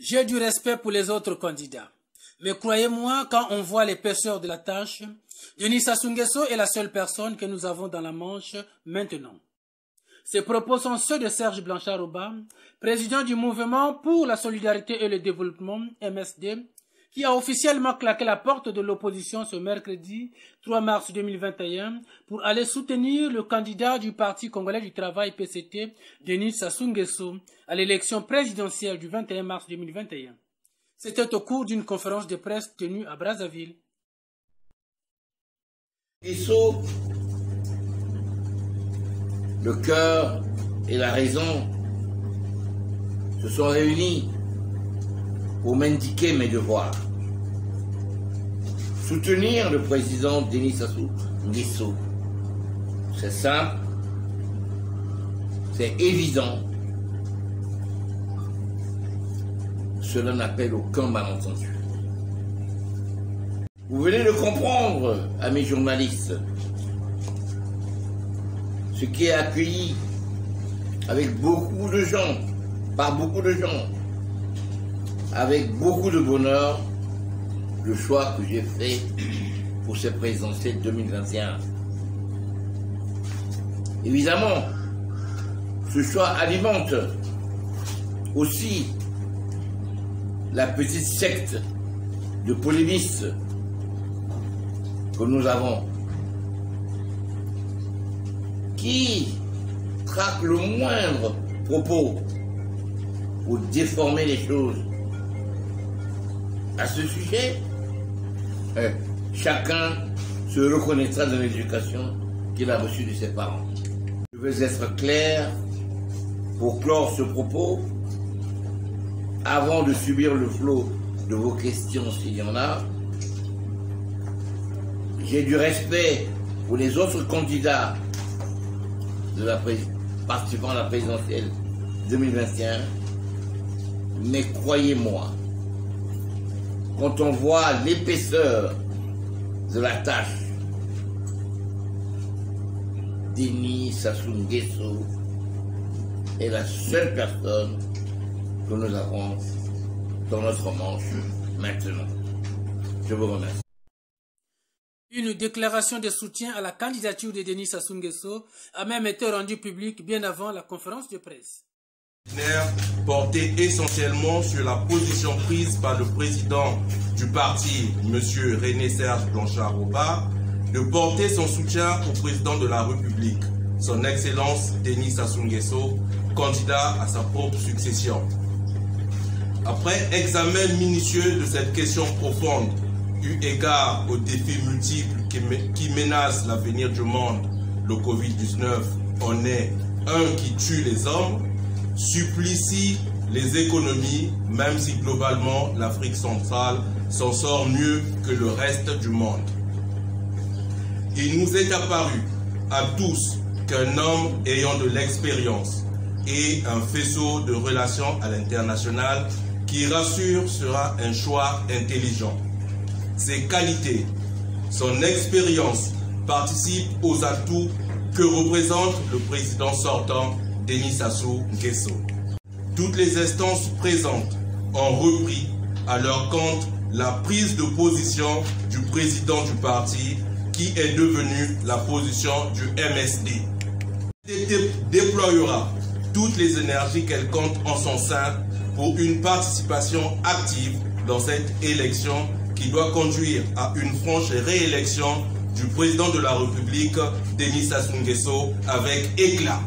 J'ai du respect pour les autres candidats. Mais croyez-moi, quand on voit l'épaisseur de la tâche, Denis Sassou Nguesso est la seule personne que nous avons dans la Manche maintenant. Ces propos sont ceux de Serge Blanchard-Oba, président du Mouvement pour la solidarité et le développement, MSD, qui a officiellement claqué la porte de l'opposition ce mercredi 3 mars 2021 pour aller soutenir le candidat du Parti congolais du travail PCT, Denis Sassou Nguesso, à l'élection présidentielle du 21 mars 2021. C'était au cours d'une conférence de presse tenue à Brazzaville. Nguesso, le cœur et la raison se sont réunis pour m'indiquer mes devoirs. Soutenir le président Denis Sassou Nguesso, c'est simple, c'est évident. Cela n'appelle aucun malentendu. Vous venez de comprendre, amis journalistes, ce qui est accueilli avec beaucoup de gens, par beaucoup de gens, avec beaucoup de bonheur, le choix que j'ai fait pour cette présidentielle 2021. Évidemment, ce choix alimente aussi la petite secte de polémistes que nous avons, qui traquent le moindre propos pour déformer les choses. À ce sujet, chacun se reconnaîtra dans l'éducation qu'il a reçue de ses parents. Je veux être clair pour clore ce propos, avant de subir le flot de vos questions s'il y en a. J'ai du respect pour les autres candidats participant à la présidentielle 2021, mais croyez-moi, quand on voit l'épaisseur de la tâche, Denis Sassou Nguesso est la seule personne que nous avons dans notre manche maintenant. Je vous remercie. Une déclaration de soutien à la candidature de Denis Sassou Nguesso a même été rendue publique bien avant la conférence de presse. Portait essentiellement sur la position prise par le président du parti, M. René Serge Blanchard-Oba, de porter son soutien au président de la République, son Excellence Denis Sassou Nguesso, candidat à sa propre succession. Après examen minutieux de cette question profonde, eu égard aux défis multiples qui menacent l'avenir du monde, le Covid-19 en est un qui tue les hommes, supplie les économies, même si globalement l'Afrique centrale s'en sort mieux que le reste du monde. Il nous est apparu à tous qu'un homme ayant de l'expérience et un faisceau de relations à l'international qui rassure sera un choix intelligent. Ses qualités, son expérience participent aux atouts que représente le président sortant Denis Sassou Nguesso. Toutes les instances présentes ont repris à leur compte la prise de position du président du parti qui est devenu la position du MSD. Il déploiera toutes les énergies qu'elle compte en son sein pour une participation active dans cette élection qui doit conduire à une franche réélection du président de la République, Denis Sassou Nguesso, avec éclat.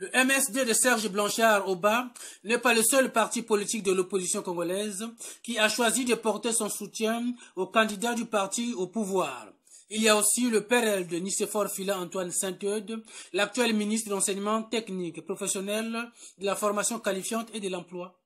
Le MSD de Serge Blanchard-Oba n'est pas le seul parti politique de l'opposition congolaise qui a choisi de porter son soutien au candidat du parti au pouvoir. Il y a aussi le PRL de Nicéphore Fila Antoine Saint-Eudes, l'actuel ministre de l'enseignement technique, professionnel, de la formation qualifiante et de l'emploi.